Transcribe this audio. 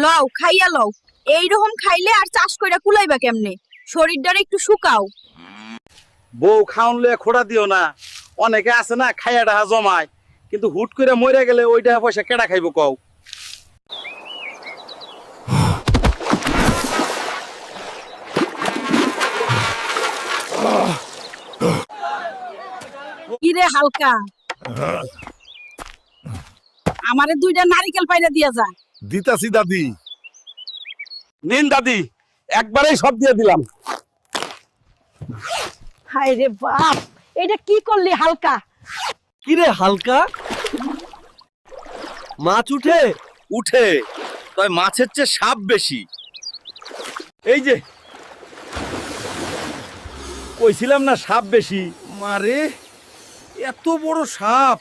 লও খাইয়া লও। এইরকম খাইলে আর চাষ কইরা কুলাইবা কেমনে? শরীরটারে একটু শুকাও। বউ খাওন লয়ে খোড়া দিও না। অনেকে আছে না খাইয়া টাহা জমায়, কিন্তু হুট করে মরে গেলে ওই টাকা পয়সা কেডা খাইব কও? কিরে হালকা, আমারে দুইটা নারিকেল পাইরা দিয়া যা। দিতাছি দাদি। নিন দাদি, একবারেই সব দিয়ে দিলাম। হায় রে বাপ, এটা কি করলি হালকা? কিরে হালকা, মাছ উঠে? উঠে, তবে মাছের চেয়ে সাপ বেশি। এই যে কইছিলাম না সাপ বেশি। মারে, এত বড় সাপ!